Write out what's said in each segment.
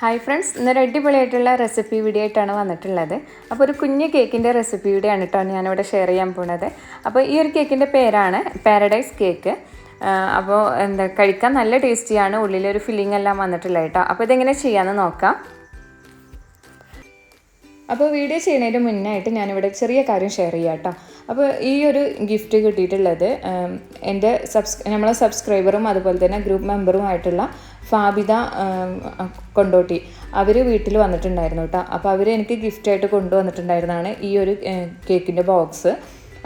Hi friends, ഇന്നൊരു അടിപൊളിയായിട്ടുള്ള recipe video ആയിട്ടാണ് വന്നിട്ടുള്ളത്. അപ്പോൾ ഒരു കുഞ്ഞ് കേക്കിൻ്റെ റെസിപ്പി വീഡിയോ ആണ് കേട്ടോ ഞാനിവിടെ ഷെയർ ചെയ്യാൻ പോകുന്നത്. അപ്പോൾ ഈ ഒരു കേക്കിൻ്റെ പേരാണ് പാരഡൈസ് കേക്ക്. അപ്പോൾ കഴിക്കാൻ നല്ല ടേസ്റ്റിയാണ്, ഉള്ളിലൊരു ഫില്ലിംഗ് എല്ലാം വന്നിട്ടുള്ളത് കേട്ടോ. അപ്പോൾ ഇതെങ്ങനെ ചെയ്യാമെന്ന് നോക്കാം. അപ്പോൾ വീഡിയോ ചെയ്യുന്നതിന് മുന്നായിട്ട് ഞാനിവിടെ ചെറിയ കാര്യം ഷെയർ ചെയ്യാം കേട്ടോ. അപ്പോൾ ഈ ഒരു ഗിഫ്റ്റ് കിട്ടിയിട്ടുള്ളത് എൻ്റെ നമ്മളെ സബ്സ്ക്രൈബറും അതുപോലെ തന്നെ ഗ്രൂപ്പ് മെമ്പറുമായിട്ടുള്ള ഫാബിത കൊണ്ടോട്ടി, അവർ വീട്ടിൽ വന്നിട്ടുണ്ടായിരുന്നു കേട്ടോ. അപ്പോൾ അവർ എനിക്ക് ഗിഫ്റ്റായിട്ട് കൊണ്ടുവന്നിട്ടുണ്ടായിരുന്നതാണ് ഈ ഒരു കേക്കിൻ്റെ ബോക്സ്.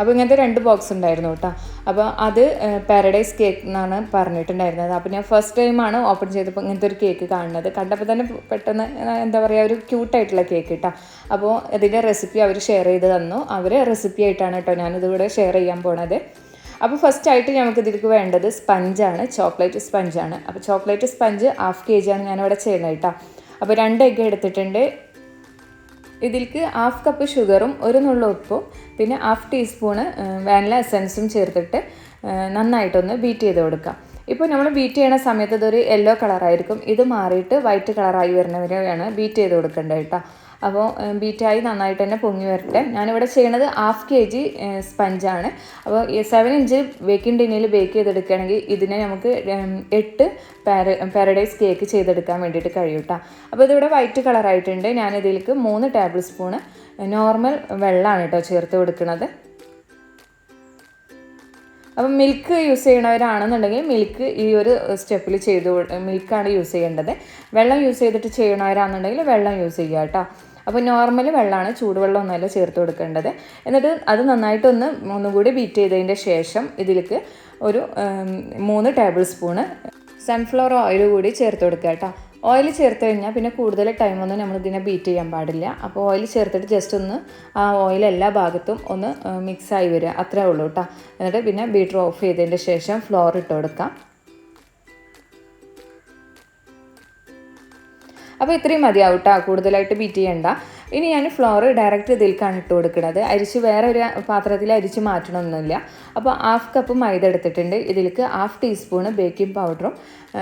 അപ്പോൾ ഇങ്ങനത്തെ 2 ബോക്സ് ഉണ്ടായിരുന്നു കേട്ടോ. അപ്പോൾ അത് പാരഡൈസ് കേക്ക് എന്നാണ് പറഞ്ഞിട്ടുണ്ടായിരുന്നത്. അപ്പോൾ ഞാൻ ഫസ്റ്റ് ടൈമാണ് ഓപ്പൺ ചെയ്തപ്പോൾ ഇങ്ങനത്തെ ഒരു കേക്ക് കാണുന്നത്. കണ്ടപ്പോൾ തന്നെ പെട്ടെന്ന് എന്താ പറയുക, ഒരു ക്യൂട്ടായിട്ടുള്ള കേക്ക് കേട്ടോ. അപ്പോൾ ഇതിൻ്റെ റെസിപ്പി അവർ ഷെയർ ചെയ്ത് തന്നു. അവർ റെസിപ്പി ആയിട്ടാണ് കേട്ടോ ഞാനിതിവിടെ ഷെയർ ചെയ്യാൻ പോണത്. അപ്പോൾ ഫസ്റ്റായിട്ട് നമുക്ക് ഇതിലേക്ക് വേണ്ടത് സ്പഞ്ചാണ്, ചോക്ലേറ്റ് സ്പഞ്ചാണ്. അപ്പോൾ ചോക്ലേറ്റ് സ്പഞ്ച് 1/2 kg ആണ് ഞാനിവിടെ ചെയ്യുന്നത് കേട്ടോ. അപ്പോൾ 2 എഗ്ഗ് എടുത്തിട്ടുണ്ട്. ഇതിലേക്ക് 1/2 കപ്പ് ഷുഗറും 1 നുള്ള ഉപ്പും പിന്നെ 1/2 ടീസ്പൂണ് വാനില എസൻസും ചേർത്തിട്ട് നന്നായിട്ടൊന്ന് ബീറ്റ് ചെയ്ത് കൊടുക്കാം. ഇപ്പോൾ നമ്മൾ ബീറ്റ് ചെയ്യണ സമയത്ത് ഇതൊരു യെല്ലോ കളറായിരിക്കും. ഇത് മാറിയിട്ട് വൈറ്റ് കളറായി വരുന്നവരെയാണ് ബീറ്റ് ചെയ്ത് കൊടുക്കേണ്ടത് കേട്ടോ. അപ്പോൾ ബീറ്റായി നന്നായിട്ട് തന്നെ പൊങ്ങി വരട്ടെ. ഞാനിവിടെ ചെയ്യണത് 1/2 kg സ്പഞ്ചാണ്. അപ്പോൾ 7 ഇഞ്ച് ബേക്കിംഗ് ടിന്നിൽ ബേക്ക് ചെയ്തെടുക്കുകയാണെങ്കിൽ ഇതിനെ നമുക്ക് 8 പാരഡൈസ് കേക്ക് ചെയ്തെടുക്കാൻ വേണ്ടിയിട്ട് കഴിയും കേട്ടോ. അപ്പോൾ ഇതിവിടെ വൈറ്റ് കളറായിട്ടുണ്ട്. ഞാനിതിലേക്ക് 3 ടേബിൾ സ്പൂണ് നോർമൽ വെള്ളമാണ് കേട്ടോ ചേർത്ത് കൊടുക്കുന്നത്. അപ്പം മിൽക്ക് യൂസ് ചെയ്യണവരാണെന്നുണ്ടെങ്കിൽ മിൽക്ക് ഈ ഒരു സ്റ്റെപ്പിൽ മിൽക്കാണ് യൂസ് ചെയ്യേണ്ടത്. വെള്ളം യൂസ് ചെയ്തിട്ട് ചെയ്യണവരാണെന്നുണ്ടെങ്കിൽ വെള്ളം യൂസ് ചെയ്യുക കേട്ടോ. അപ്പോൾ നോർമൽ വെള്ളമാണ്, ചൂടുവെള്ളം ഒന്നുമല്ല ചേർത്ത് കൊടുക്കേണ്ടത്. എന്നിട്ട് അത് നന്നായിട്ടൊന്ന് ഒന്നുകൂടി ബീറ്റ് ചെയ്തതിൻ്റെ ശേഷം ഇതിലേക്ക് ഒരു 3 ടേബിൾ സ്പൂണ് സൺഫ്ലവർ ഓയിൽ കൂടി ചേർത്ത് കൊടുക്കുക കേട്ടോ. ഓയിൽ ചേർത്ത് കഴിഞ്ഞാൽ പിന്നെ കൂടുതൽ ടൈമൊന്നും നമ്മളിതിനെ ബീറ്റ് ചെയ്യാൻ പാടില്ല. അപ്പോൾ ഓയിൽ ചേർത്തിട്ട് ജസ്റ്റ് ഒന്ന് ആ ഓയിൽ എല്ലാ ഭാഗത്തും ഒന്ന് മിക്സായി വരിക, അത്രേ ഉള്ളൂ കേട്ടോ. എന്നിട്ട് പിന്നെ ബീറ്റർ ഓഫ് ചെയ്തതിൻ്റെ ശേഷം ഫ്ലോർ ഇട്ട് കൊടുക്കാം. അപ്പോൾ ഇത്രയും മതിയാവും കേട്ടോ, കൂടുതലായിട്ട് ബീറ്റ് ചെയ്യണ്ട. ഇനി ഞാൻ ഫ്ലോർ ഡയറക്റ്റ് ഇതിലേക്കാണ് ഇട്ട് കൊടുക്കുന്നത്. അരിച്ച് വേറെ ഒരു പാത്രത്തിൽ അരിച്ച് മാറ്റണമൊന്നുമില്ല. അപ്പോൾ 1/2 കപ്പ് മൈദ എടുത്തിട്ടുണ്ട്. ഇതിലേക്ക് 1/2 ടീസ്പൂണ് ബേക്കിംഗ് പൗഡറും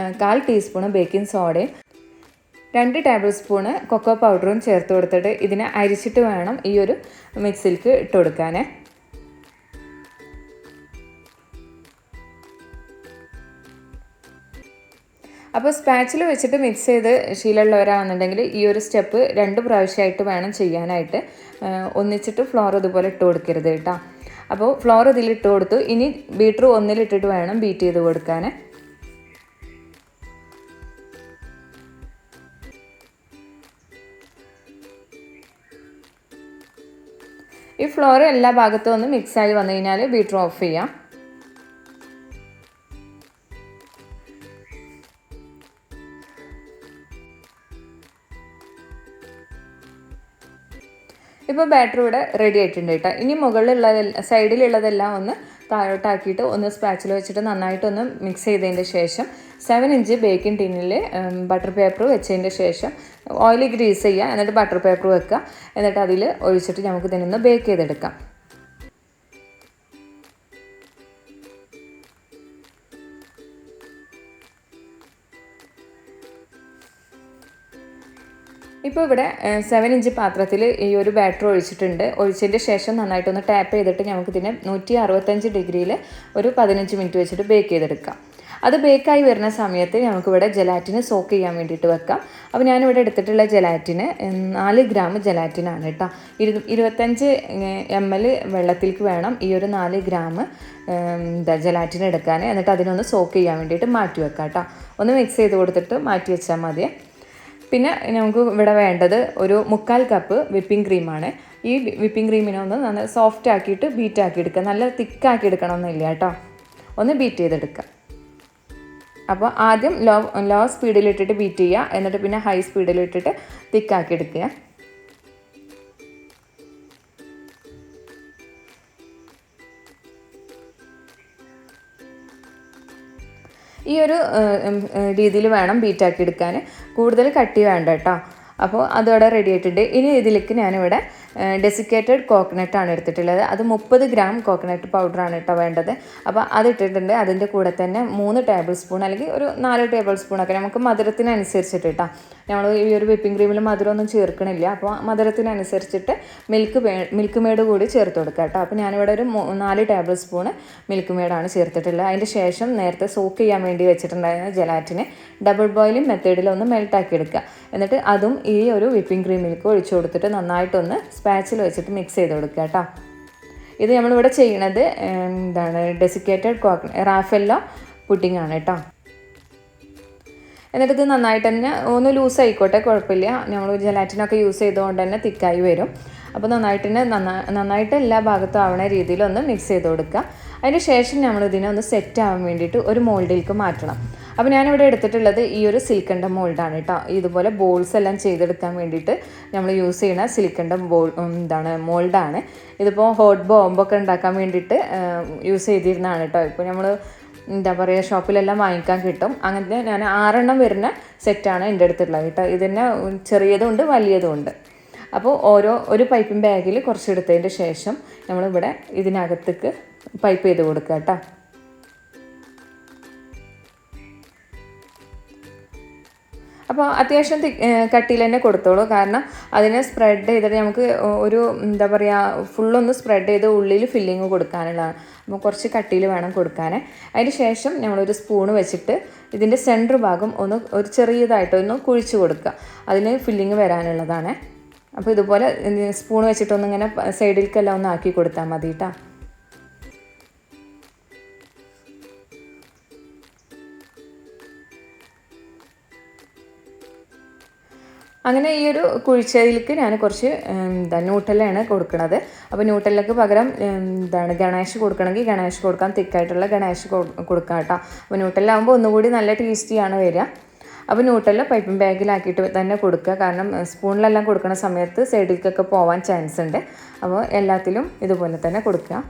1/4 ടീസ്പൂണ് ബേക്കിംഗ് സോഡയും 2 ടേബിൾ സ്പൂണ് കൊക്കോ പൗഡറും ചേർത്ത് കൊടുത്തിട്ട് ഇതിനെ അരിച്ചിട്ട് വേണം ഈ ഒരു മിക്സിലേക്ക് ഇട്ട് കൊടുക്കാൻ. അപ്പോൾ സ്പാച്ചിൽ വെച്ചിട്ട് മിക്സ് ചെയ്ത് ശീലമുള്ളവരാണെന്നുണ്ടെങ്കിൽ ഈ ഒരു സ്റ്റെപ്പ് 2 പ്രാവശ്യമായിട്ട് വേണം ചെയ്യാനായിട്ട്. ഒന്നിച്ചിട്ട് ഫ്ലോർ ഇതുപോലെ ഇട്ട് കൊടുക്കരുത് കേട്ടോ. അപ്പോൾ ഫ്ലോർ ഇതിലിട്ട് കൊടുത്തു. ഇനി ബീറ്റർ ഒന്നിലിട്ടിട്ട് വേണം ബീറ്റ് ചെയ്ത് കൊടുക്കാൻ. ഈ ഫ്ലോർ എല്ലാ ഭാഗത്തും ഒന്ന് മിക്സായി വന്നു കഴിഞ്ഞാൽ ബീറ്റർ ഓഫ് ചെയ്യാം. ഇപ്പോൾ ബാറ്റർ ഇവിടെ റെഡി ആയിട്ടുണ്ട് കേട്ടോ. ഇനി സൈഡിലുള്ളതെല്ലാം ഒന്ന് താഴോട്ടാക്കിയിട്ട് ഒന്ന് സ്പാച്ചിൽ വെച്ചിട്ട് നന്നായിട്ടൊന്ന് മിക്സ് ചെയ്തതിൻ്റെ ശേഷം 7 ഇഞ്ച് ബേക്കിംഗ് ടിന്നിൽ ബട്ടർ പേപ്പർ വെച്ചതിൻ്റെ ശേഷം ഓയിൽ ഗ്രീസ് ചെയ്യുക. എന്നിട്ട് ബട്ടർ പേപ്പർ വെക്കുക. എന്നിട്ട് അതിൽ ഒഴിച്ചിട്ട് നമുക്ക് ഇതിനൊന്ന് ബേക്ക് ചെയ്തെടുക്കാം. ഇപ്പോൾ ഇവിടെ 7 ഇഞ്ച് പാത്രത്തിൽ ഈ ഒരു ബാറ്റർ ഒഴിച്ചതിൻ്റെ ശേഷം നന്നായിട്ടൊന്ന് ടാപ്പ് ചെയ്തിട്ട് നമുക്കിതിനെ 165 ഡിഗ്രിയിൽ ഒരു 15 മിനിറ്റ് വെച്ചിട്ട് ബേക്ക് ചെയ്തെടുക്കാം. അത് ബേക്കായി വരുന്ന സമയത്ത് നമുക്കിവിടെ ജലാറ്റിന് സോക്ക് ചെയ്യാൻ വേണ്ടിയിട്ട് വെക്കാം. അപ്പോൾ ഞാനിവിടെ എടുത്തിട്ടുള്ള ജലാറ്റിന് 4 ഗ്രാം ജലാറ്റിനാണ് കേട്ടോ. 25 ml വെള്ളത്തിലേക്ക് വേണം ഈ ഒരു 4 ഗ്രാം ജലാറ്റിന് എടുക്കാൻ. എന്നിട്ട് അതിനൊന്ന് സോക്ക് ചെയ്യാൻ വേണ്ടിയിട്ട് മാറ്റി വെക്കാം കേട്ടോ. ഒന്ന് മിക്സ് ചെയ്ത് കൊടുത്തിട്ട് മാറ്റി വെച്ചാൽ മതി. പിന്നെ നമുക്ക് ഇവിടെ വേണ്ടത് ഒരു 1/4 കപ്പ് വിപ്പിംഗ് ക്രീമാണ്. ഈ വിപ്പിംഗ് ക്രീമിനെ ഒന്ന് നന്നായി സോഫ്റ്റ് ആക്കിയിട്ട് ബീറ്റ് ആക്കി എടുക്കുക. നല്ല തിക്കാക്കി എടുക്കണമെന്നില്ല കേട്ടോ, ഒന്ന് ബീറ്റ് ചെയ്തെടുക്കുക. അപ്പോൾ ആദ്യം ലോ സ്പീഡിലിട്ടിട്ട് ബീറ്റ് ചെയ്യുക. എന്നിട്ട് പിന്നെ ഹൈ സ്പീഡിലിട്ടിട്ട് തിക്കാക്കി എടുക്കുക. ഈ ഒരു രീതിയിൽ വേണം ബീറ്റാക്കി എടുക്കാൻ. കൂടുതൽ കട്ടി വേണ്ട കേട്ടോ. അപ്പോൾ അതോടെ റെഡി ആയിട്ടുണ്ട്. ഇനി ഇതിലേക്ക് ഞാനിവിടെ ഡെസിക്കേറ്റഡ് കോക്കനട്ടാണ് എടുത്തിട്ടുള്ളത്. അത് 30 ഗ്രാം കോക്കനട്ട് പൗഡറാണ് കേട്ടോ വേണ്ടത്. അപ്പോൾ അതിട്ടിട്ടുണ്ട്. അതിൻ്റെ കൂടെ തന്നെ 3 ടേബിൾ സ്പൂൺ അല്ലെങ്കിൽ ഒരു 4 ടേബിൾ സ്പൂണൊക്കെ നമുക്ക് മധുരത്തിനനുസരിച്ചിട്ട് കേട്ടോ. നമ്മൾ ഈ ഒരു വിപ്പിംഗ് ക്രീമിൽ മധുരമൊന്നും ചേർക്കണില്ല. അപ്പോൾ മധുരത്തിനനുസരിച്ചിട്ട് മിൽക്ക് മെയ്ഡ് കൂടി ചേർത്ത് കൊടുക്കുക കേട്ടോ. അപ്പോൾ ഞാനിവിടെ ഒരു 4 ടേബിൾ സ്പൂൺ മിൽക്ക് മെയ്ഡാണ് ചേർത്തിട്ടുള്ളത്. അതിൻ്റെ ശേഷം നേരത്തെ സോക്ക് ചെയ്യാൻ വേണ്ടി വെച്ചിട്ടുണ്ടായിരുന്ന ജലാറ്റിന് ഡബിൾ ബോയിലിംഗ് മെത്തേഡിൽ ഒന്ന് മെൽട്ടാക്കി എടുക്കുക. എന്നിട്ട് അതും ഈ ഒരു വിപ്പിംഗ് ക്രീമിലേക്ക് ഒഴിച്ചു കൊടുത്തിട്ട് നന്നായിട്ടൊന്ന് സ്പാച്ചിൽ വെച്ചിട്ട് മിക്സ് ചെയ്ത് കൊടുക്കുക കേട്ടോ. ഇത് നമ്മളിവിടെ ചെയ്യണത് ഡെസിക്കേറ്റഡ് റാഫെല്ലോ പുഡിംഗ് ആണ് കേട്ടോ. എന്നിട്ട് ഇത് നന്നായിട്ട് തന്നെ ഒന്ന് ലൂസ് ആയിക്കോട്ടെ, കുഴപ്പമില്ല. നമ്മൾ ജലാറ്റിനൊക്കെ യൂസ് ചെയ്തുകൊണ്ട് തന്നെ തിക്കായി വരും. അപ്പോൾ നന്നായിട്ട് എല്ലാ ഭാഗത്തും ആവണ രീതിയിലൊന്ന് മിക്സ് ചെയ്ത് കൊടുക്കുക. അതിന് ശേഷം നമ്മളിതിനെ ഒന്ന് സെറ്റ് ആവാൻ വേണ്ടിയിട്ട് ഒരു മോൾഡിലേക്ക് മാറ്റണം. അപ്പോൾ ഞാനിവിടെ എടുത്തിട്ടുള്ളത് ഈ ഒരു സിലിക്കൻ്റെ മോൾഡാണ് കേട്ടോ. ഇതുപോലെ ബോൾസ് എല്ലാം ചെയ്തെടുക്കാൻ വേണ്ടിയിട്ട് നമ്മൾ യൂസ് ചെയ്യുന്ന സിലിക്കൻ്റെ മോൾഡാണ്. ഇതിപ്പോൾ ഹോട്ട് ബോംബൊക്കെ ഉണ്ടാക്കാൻ വേണ്ടിയിട്ട് യൂസ് ചെയ്തിരുന്നതാണ് കേട്ടോ. ഇപ്പോൾ നമ്മൾ ഷോപ്പിലെല്ലാം വാങ്ങിക്കാൻ കിട്ടും. അങ്ങനത്തെ ഞാൻ 6 എണ്ണം വരുന്ന സെറ്റാണ് എൻ്റെ അടുത്തുള്ളത് കേട്ടോ. ഇതിന് ചെറിയതും ഉണ്ട് വലിയതും ഉണ്ട്. അപ്പോൾ ഒരു പൈപ്പിംഗ് ബാഗിൽ കുറച്ച് എടുത്തതിൻ്റെ ശേഷം നമ്മളിവിടെ ഇതിനകത്തേക്ക് പൈപ്പ് ചെയ്ത് കൊടുക്കുക കേട്ടോ. അപ്പോൾ അത്യാവശ്യം കട്ടിയിൽ തന്നെ കൊടുത്തോളൂ. കാരണം അതിനെ സ്പ്രെഡ് ചെയ്തിട്ട് നമുക്ക് ഒരു ഫുള്ളൊന്ന് സ്പ്രെഡ് ചെയ്ത് ഉള്ളിൽ ഫില്ലിങ് കൊടുക്കാനുള്ളതാണ്. അപ്പോൾ കുറച്ച് കട്ടിയിൽ വേണം കൊടുക്കാൻ. അതിന് ശേഷം നമ്മളൊരു സ്പൂണ് വെച്ചിട്ട് ഇതിൻ്റെ സെൻറ്റർ ഭാഗം ഒരു ചെറിയതായിട്ടൊന്ന് കുഴിച്ച് കൊടുക്കുക. അതിന് ഫില്ലിങ് വരാനുള്ളതാണ്. അപ്പോൾ ഇതുപോലെ സ്പൂൺ വെച്ചിട്ടൊന്നിങ്ങനെ സൈഡിലേക്കെല്ലാം ഒന്ന് ആക്കി കൊടുത്താൽ മതി കേട്ടോ. അങ്ങനെ ഈ ഒരു കുഴിച്ചതിലേക്ക് ഞാൻ കുറച്ച് ന്യൂട്ടല്ലയാണ് കൊടുക്കുന്നത്. അപ്പോൾ ന്യൂട്ടല്ലക്ക് പകരം ഗണേഷ് കൊടുക്കണമെങ്കിൽ ഗണേഷ് കൊടുക്കാം, തിക്കായിട്ടുള്ള ഗണേഷ് കൊടുക്കാം കേട്ടോ. അപ്പോൾ ന്യൂട്ടല്ല ആകുമ്പോൾ ഒന്നുകൂടി നല്ല ടേസ്റ്റിയാണ് വരിക. അപ്പോൾ ന്യൂട്ടല്ല പൈപ്പിംഗ് ബാഗിലാക്കിയിട്ട് തന്നെ കൊടുക്കുക. കാരണം സ്പൂണിലെല്ലാം കൊടുക്കുന്ന സമയത്ത് സൈഡിലേക്കൊക്കെ പോകാൻ ചാൻസ് ഉണ്ട്. അപ്പോൾ എല്ലാത്തിലും ഇതുപോലെ തന്നെ കൊടുക്കുക.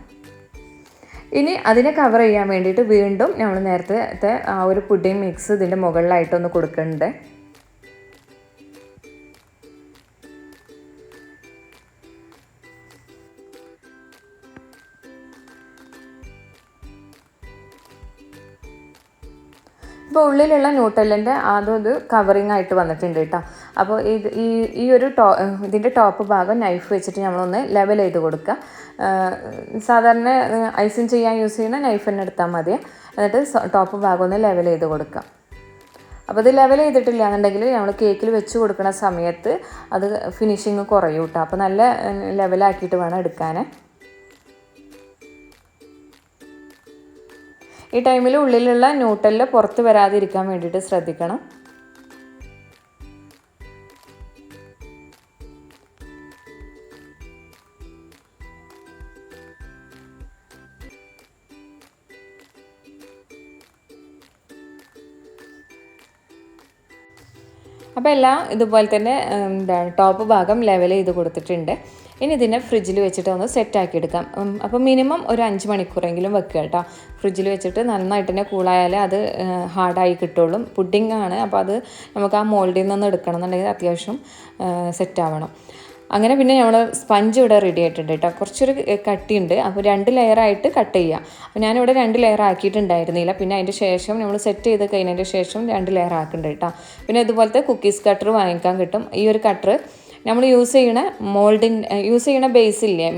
ഇനി അതിനെ കവർ ചെയ്യാൻ വേണ്ടിയിട്ട് വീണ്ടും നമ്മൾ നേരത്തെ ആ ഒരു പുഡിംഗ് മിക്സ് ഇതിൻ്റെ മുകളിലായിട്ടൊന്ന് കൊടുക്കുന്നുണ്ട്. ഇപ്പോൾ ഉള്ളിലുള്ള ന്യൂട്ടലിൻ്റെ അതൊരു കവറിങ് ആയിട്ട് വന്നിട്ടുണ്ട് കേട്ടോ. അപ്പോൾ ഇതിൻ്റെ ടോപ്പ് ഭാഗം നൈഫ് വെച്ചിട്ട് നമ്മളൊന്ന് ലെവൽ ചെയ്ത് കൊടുക്കുക. സാധാരണ ഐസിങ് ചെയ്യാൻ യൂസ് ചെയ്യുന്ന നൈഫ് തന്നെ എടുത്താൽ മതി. എന്നിട്ട് ടോപ്പ് ഭാഗം ഒന്ന് ലെവൽ ചെയ്ത് കൊടുക്കുക. അപ്പോൾ ഇത് ലെവൽ ചെയ്തിട്ടില്ല എന്നുണ്ടെങ്കിൽ നമ്മൾ കേക്കിൽ വെച്ച് കൊടുക്കുന്ന സമയത്ത് അത് ഫിനിഷിങ് കുറയും കേട്ടോ. അപ്പോൾ നല്ല ലെവലാക്കിയിട്ട് വേണം എടുക്കാൻ. ഈ ടൈമിൽ ഉള്ളിലുള്ള ന്യൂട്ടല്ല പുറത്ത് വരാതിരിക്കാൻ വേണ്ടിയിട്ട് ശ്രദ്ധിക്കണം. അപ്പോൾ എല്ലാം ഇതുപോലെ തന്നെ ടോപ്പ് ഭാഗം ലെവൽ ചെയ്ത് കൊടുത്തിട്ടുണ്ട്. ഇനി ഇതിനെ ഫ്രിഡ്ജിൽ വെച്ചിട്ട് ഒന്ന് സെറ്റാക്കി എടുക്കാം. അപ്പോൾ മിനിമം ഒരു 5 മണിക്കൂറെങ്കിലും വെക്കുക കേട്ടോ. ഫ്രിഡ്ജിൽ വെച്ചിട്ട് നന്നായിട്ട് തന്നെ കൂളായാലേ അത് ഹാർഡായി കിട്ടുള്ളൂ. പുഡിംഗ് ആണ്, അപ്പോൾ അത് നമുക്ക് ആ മോൾഡിൽ നിന്ന് എടുക്കണം എന്നുണ്ടെങ്കിൽ അത്യാവശ്യം സെറ്റാവണം. അങ്ങനെ പിന്നെ നമ്മൾ സ്പഞ്ച് ഇവിടെ റെഡി ആയിട്ടുണ്ട് കേട്ടോ. കുറച്ചൊരു കട്ടിയുണ്ട്. അപ്പോൾ 2 ലെയറായിട്ട് കട്ട് ചെയ്യുക. അപ്പോൾ ഞാനിവിടെ 2 ലെയർ ആക്കിയിട്ടുണ്ടായിരുന്നില്ല. പിന്നെ അതിൻ്റെ ശേഷം നമ്മൾ സെറ്റ് ചെയ്ത് കഴിഞ്ഞതിൻ്റെ ശേഷം 2 ലെയർ ആക്കുന്നുണ്ട് കേട്ടോ. പിന്നെ ഇതുപോലത്തെ കുക്കീസ് കട്ടർ വാങ്ങിക്കാൻ കിട്ടും. ഈ ഒരു കട്ടർ നമ്മൾ യൂസ് ചെയ്യണ ബേസില്ലേ,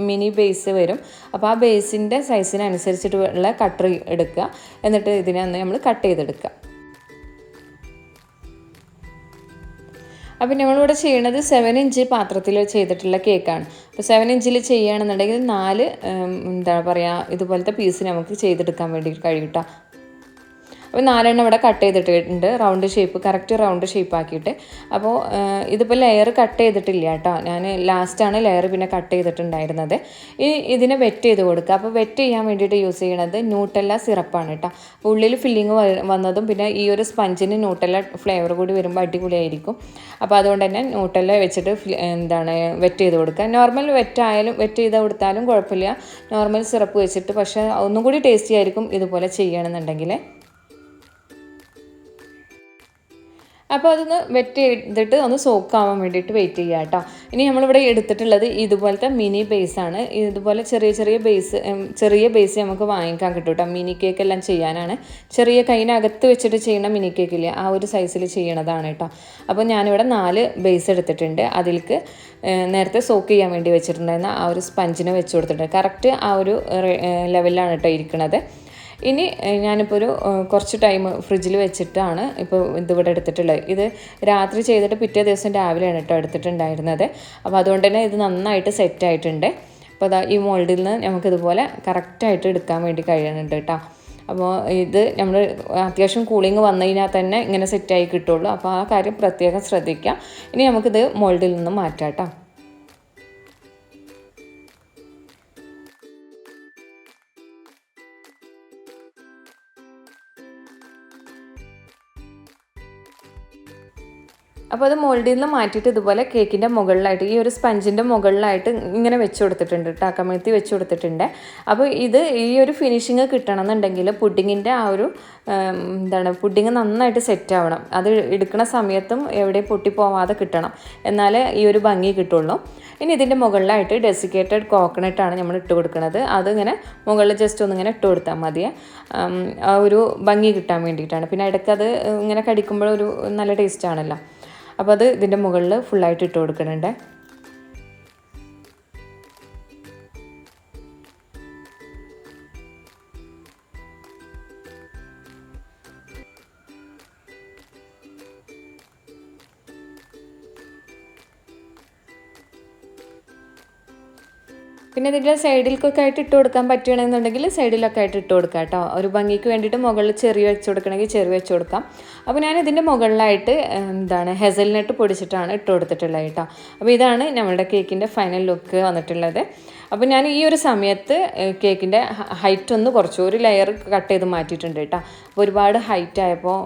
മിനി ബേസ് വരും. അപ്പോൾ ആ ബേസിൻ്റെ സൈസിനനുസരിച്ചിട്ടുള്ള കട്ടർ എടുക്കുക. എന്നിട്ട് ഇതിനെ ഒന്ന് നമ്മൾ കട്ട് ചെയ്തെടുക്കുക. അപ്പോൾ നമ്മളിവിടെ ചെയ്യണത് 7 ഇഞ്ച് പാത്രത്തിൽ ചെയ്തിട്ടുള്ള കേക്കാണ്. അപ്പോൾ 7 ഇഞ്ചിൽ ചെയ്യുകയാണെന്നുണ്ടെങ്കിൽ 4 ഇതുപോലത്തെ പീസ് നമുക്ക് ചെയ്തെടുക്കാൻ വേണ്ടി കഴിയും കേട്ടോ. അപ്പോൾ 4 എണ്ണം ഇവിടെ കട്ട് ചെയ്തിട്ടുണ്ട്, round shape, correct round shape ആക്കിയിട്ട്. അപ്പോൾ ഇതിപ്പോൾ ലെയർ കട്ട് ചെയ്തിട്ടില്ല കേട്ടോ. ഞാൻ ലാസ്റ്റാണ് ലെയർ പിന്നെ കട്ട് ചെയ്തിട്ടുണ്ടായിരുന്നത്. ഇതിനെ വെറ്റ് ചെയ്ത് കൊടുക്കുക. അപ്പോൾ വെറ്റ് ചെയ്യാൻ വേണ്ടിയിട്ട് യൂസ് ചെയ്യണത് ന്യൂട്ടല്ല സിറപ്പാണ് കേട്ടോ. ഉള്ളിൽ ഫില്ലിങ് വന്നതും പിന്നെ ഈ ഒരു സ്പഞ്ചിന് ന്യൂട്ടല്ല ഫ്ലേവർ കൂടി വരുമ്പോൾ അടിപൊളിയായിരിക്കും. അപ്പോൾ അതുകൊണ്ട് തന്നെ ന്യൂട്ടല്ല വെച്ചിട്ട് വെറ്റ് ചെയ്ത് കൊടുക്കുക. നോർമൽ വെറ്റ് ചെയ്ത് കൊടുത്താലും കുഴപ്പമില്ല, നോർമൽ സിറപ്പ് വെച്ചിട്ട്. പക്ഷേ ഒന്നും കൂടി ടേസ്റ്റി ആയിരിക്കും ഇതുപോലെ ചെയ്യണമെന്നുണ്ടെങ്കിൽ. അപ്പോൾ അതൊന്ന് വെറ്റ് ചെയ്തിട്ട് ഒന്ന് സോക്കാവാൻ വേണ്ടിയിട്ട് വെയിറ്റ് ചെയ്യുക കേട്ടോ. ഇനി നമ്മളിവിടെ എടുത്തിട്ടുള്ളത് ഇതുപോലത്തെ മിനി ബേസാണ്. ഇതുപോലെ ചെറിയ ബേസ് നമുക്ക് വാങ്ങിക്കാൻ കിട്ടും കേട്ടോ. മിനി കേക്ക് എല്ലാം ചെയ്യാനാണ്. ചെറിയ കൈനകത്ത് വെച്ചിട്ട് ചെയ്യുന്ന മിനി കേക്കില്ലേ, ആ ഒരു സൈസിൽ ചെയ്യണതാണ് കേട്ടോ. അപ്പോൾ ഞാനിവിടെ 4 ബേസ് എടുത്തിട്ടുണ്ട്. അതിലേക്ക് നേരത്തെ സോക്ക് ചെയ്യാൻ വേണ്ടി വെച്ചിട്ടുണ്ടായിരുന്ന ആ ഒരു സ്പഞ്ചിനെ വെച്ച് കൊടുത്തിട്ടുണ്ട്. കറക്റ്റ് ആ ഒരു ലെവലിലാണ് കേട്ടോ ഇരിക്കുന്നത്. ഇനി ഞാനിപ്പോൾ കുറച്ച് ടൈം ഫ്രിഡ്ജിൽ വെച്ചിട്ടാണ് ഇപ്പോൾ ഇതിവിടെ എടുത്തിട്ടുള്ളത്. ഇത് രാത്രി ചെയ്തിട്ട് പിറ്റേ ദിവസം രാവിലെയാണ് കേട്ടോ എടുത്തിട്ടുണ്ടായിരുന്നത്. അപ്പോൾ അതുകൊണ്ട് തന്നെ ഇത് നന്നായിട്ട് സെറ്റായിട്ടുണ്ട്. അപ്പോൾ അതാ ഈ മോൾഡിൽ നിന്ന് നമുക്കിതുപോലെ കറക്റ്റായിട്ട് എടുക്കാൻ വേണ്ടി കഴിയുന്നുണ്ട് കേട്ടോ. അപ്പോൾ ഇത് നമ്മൾ അത്യാവശ്യം കൂളിങ് വന്നു കഴിഞ്ഞാൽ തന്നെ ഇങ്ങനെ സെറ്റായി കിട്ടുള്ളൂ. അപ്പോൾ ആ കാര്യം പ്രത്യേകം ശ്രദ്ധിക്കുക. ഇനി നമുക്കിത് മോൾഡിൽ നിന്ന് മാറ്റാം കേട്ടോ. അപ്പോൾ അത് മോൾഡിൽ നിന്ന് മാറ്റിയിട്ട് ഇതുപോലെ കേക്കിൻ്റെ മുകളിലായിട്ട് ഈ ഒരു സ്പഞ്ചിൻ്റെ മുകളിലായിട്ട് ഇങ്ങനെ വെച്ച് കൊടുത്തിട്ടുണ്ട് കേട്ടോ. കമഴ്ത്തി വെച്ച് കൊടുത്തിട്ടുണ്ട്. അപ്പോൾ ഈ ഒരു ഫിനിഷിങ് കിട്ടണമെന്നുണ്ടെങ്കിൽ പുഡിങ്ങിൻ്റെ ആ ഒരു പുഡിങ് നന്നായിട്ട് സെറ്റ് ആവണം. അത് എടുക്കുന്ന സമയത്തും എവിടെ പൊട്ടിപ്പോവാതെ കിട്ടണം. എന്നാലേ ഈ ഒരു ഭംഗി കിട്ടുള്ളൂ. ഇനി ഇതിൻ്റെ മുകളിലായിട്ട് ഡെസിക്കേറ്റഡ് കോക്കനട്ടാണ് നമ്മൾ ഇട്ട് കൊടുക്കുന്നത്. അതിങ്ങനെ മുകളിൽ ജസ്റ്റ് ഒന്നിങ്ങനെ ഇട്ട് കൊടുത്താൽ മതി. ആ ഒരു ഭംഗി കിട്ടാൻ വേണ്ടിയിട്ടാണ്. പിന്നെ ഇടയ്ക്ക് അത് ഇങ്ങനെ കടിക്കുമ്പോൾ ഒരു നല്ല ടേസ്റ്റ് ആണല്ലോ. അപ്പോൾ അത് ഇതിൻ്റെ മുകളിൽ ഫുള്ളായിട്ട് ഇട്ട് കൊടുക്കുന്നുണ്ട്. പിന്നെ ഇതിൻ്റെ സൈഡിലേക്കൊക്കെ ആയിട്ട് ഇട്ട് കൊടുക്കാൻ പറ്റുകയാണെന്നുണ്ടെങ്കിൽ സൈഡിലൊക്കെ ആയിട്ട് ഇട്ട് കൊടുക്കാം കേട്ടോ. ഒരു ഭംഗിക്ക് വേണ്ടിയിട്ട് മുകളിൽ ചെറിയ വെച്ച് കൊടുക്കണമെങ്കിൽ ചെറിയ വെച്ച് കൊടുക്കാം. അപ്പോൾ ഞാൻ ഇതിൻ്റെ മുകളിലായിട്ട് ഹെസൽനട്ട് പൊടിച്ചിട്ടാണ് ഇട്ട് കൊടുത്തിട്ടുള്ളത് കേട്ടോ. അപ്പോൾ ഇതാണ് നമ്മളുടെ കേക്കിൻ്റെ ഫൈനൽ ലുക്ക് വന്നിട്ടുള്ളത്. അപ്പോൾ ഞാൻ ഈ ഒരു സമയത്ത് കേക്കിൻ്റെ ഹൈറ്റ് ഒന്ന് കുറച്ച് ഒരു ലെയർ കട്ട് ചെയ്ത് മാറ്റിയിട്ടുണ്ട് കേട്ടോ. അപ്പോൾ ഒരുപാട് ഹൈറ്റ് ആയപ്പോൾ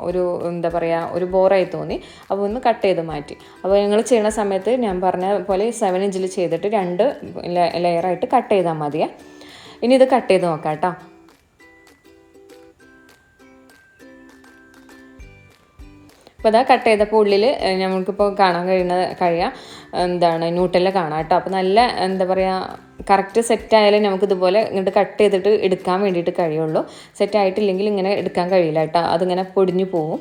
ഒരു ബോറായി തോന്നി. അപ്പോൾ ഒന്ന് കട്ട് ചെയ്ത് മാറ്റി. അപ്പോൾ നിങ്ങൾ ചെയ്യുന്ന സമയത്ത് ഞാൻ പറഞ്ഞ പോലെ 7 ഇഞ്ചിൽ ചെയ്തിട്ട് 2 ലെയറായിട്ട് കട്ട് ചെയ്താൽ മതിയേ. ഇനി ഇത് കട്ട് ചെയ്ത് നോക്കാം കേട്ടോ. അപ്പോൾ അതാ കട്ട് ചെയ്തപ്പോൾ ഉള്ളിൽ നമുക്കിപ്പോൾ കാണാൻ കഴിയാം ന്യൂട്ടെല്ല കാണാം കേട്ടോ. അപ്പോൾ നല്ല കറക്റ്റ് സെറ്റായാലേ നമുക്കിതുപോലെ ഇങ്ങോട്ട് കട്ട് ചെയ്തിട്ട് എടുക്കാൻ വേണ്ടിയിട്ട് കഴിയുള്ളൂ. സെറ്റായിട്ടില്ലെങ്കിൽ ഇങ്ങനെ എടുക്കാൻ കഴിയില്ല കേട്ടോ. അതിങ്ങനെ പൊടിഞ്ഞു പോകും.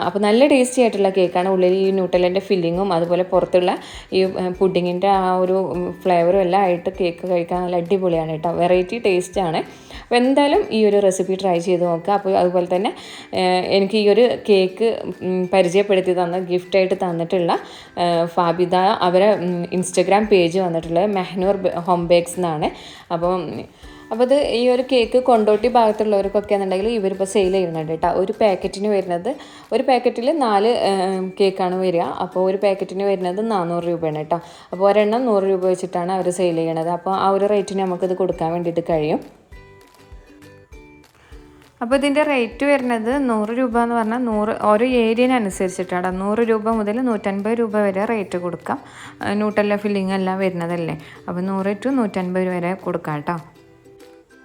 അപ്പോൾ നല്ല ടേസ്റ്റി ആയിട്ടുള്ള കേക്കാണ്. ഉള്ളിൽ ഈ ന്യൂട്ടെല്ലിൻ്റെ ഫില്ലിങ്ങും അതുപോലെ പുറത്തുള്ള ഈ പുഡിങ്ങിൻ്റെ ആ ഒരു ഫ്ലേവറും എല്ലാം ആയിട്ട് കേക്ക് കഴിക്കാൻ നല്ല അടിപൊളിയാണ് കേട്ടോ. വെറൈറ്റി ടേസ്റ്റാണ്. അപ്പോൾ എന്തായാലും ഈ ഒരു റെസിപ്പി ട്രൈ ചെയ്ത് നോക്കുക. അപ്പോൾ അതുപോലെ തന്നെ എനിക്ക് ഈ ഒരു കേക്ക് പരിചയപ്പെടുത്തി ഗിഫ്റ്റായിട്ട് തന്നിട്ടുള്ള ഫാബിദ അവരെ ഇൻസ്റ്റഗ്രാം പേജ് വന്നിട്ടുള്ളത് മെഹ്നൂർ ഹോം ബേക്സ് എന്നാണ്. അപ്പോൾ ഇത് ഈ ഒരു കേക്ക് കൊണ്ടോട്ടി ഭാഗത്തുള്ളവർക്കൊക്കെ എന്നുണ്ടെങ്കിൽ ഇവരിപ്പോൾ സെയിൽ ചെയ്യുന്നുണ്ട് കേട്ടോ. ഒരു പാക്കറ്റിൽ 4 കേക്കാണ് വരിക. അപ്പോൾ ഒരു പാക്കറ്റിന് വരുന്നത് 400 രൂപയാണ് കേട്ടോ. അപ്പോൾ ഒരെണ്ണം 100 രൂപ വെച്ചിട്ടാണ് അവർ സെയിൽ ചെയ്യണത്. അപ്പോൾ ആ ഒരു റേറ്റിന് നമുക്കിത് കൊടുക്കാൻ വേണ്ടിയിട്ട് കഴിയും. അപ്പോൾ ഇതിൻ്റെ റേറ്റ് വരുന്നത് 100 രൂപ എന്ന് പറഞ്ഞാൽ ഓരോ ഏരിയനുസരിച്ചിട്ടാണ്. 100 രൂപ മുതൽ 150 രൂപ വരെ റേറ്റ് കൊടുക്കാം. ന്യൂട്ടെല്ല ഫില്ലിങ് എല്ലാം വരുന്നതല്ലേ. അപ്പോൾ 100 to 150 വരെ കൊടുക്കാം കേട്ടോ.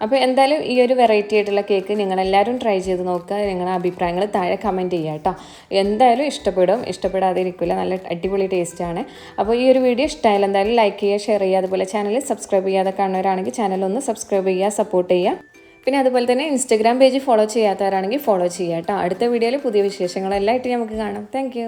അപ്പോൾ എന്തായാലും ഈ ഒരു വെറൈറ്റി ആയിട്ടുള്ള കേക്ക് നിങ്ങളെല്ലാവരും ട്രൈ ചെയ്ത് നോക്കുക. നിങ്ങളുടെ അഭിപ്രായങ്ങൾ താഴെ കമൻറ്റ് ചെയ്യുക കേട്ടോ. എന്തായാലും ഇഷ്ടപ്പെടാതെ ഇരിക്കില്ല. നല്ല അടിപൊളി ടേസ്റ്റാണ്. അപ്പോൾ ഈ ഒരു വീഡിയോ ഇഷ്ടമായാലും എന്തായാലും ലൈക്ക് ചെയ്യുക, ഷെയർ ചെയ്യുക. അതുപോലെ ചാനൽ സബ്സ്ക്രൈബ് ചെയ്യാതെ കാണുന്നവരാണെങ്കിൽ ചാനലൊന്ന് സബ്സ്ക്രൈബ് ചെയ്യുക, സപ്പോർട്ട് ചെയ്യുക. പിന്നെ അതുപോലെ തന്നെ ഇൻസ്റ്റഗ്രാം പേജ് ഫോളോ ചെയ്യാത്തവരാണെങ്കിൽ ഫോളോ ചെയ്യുക കേട്ടോ. അടുത്ത വീഡിയോയിൽ പുതിയ വിശേഷങ്ങളെല്ലാം ആയിട്ട് നമുക്ക് കാണാം. താങ്ക്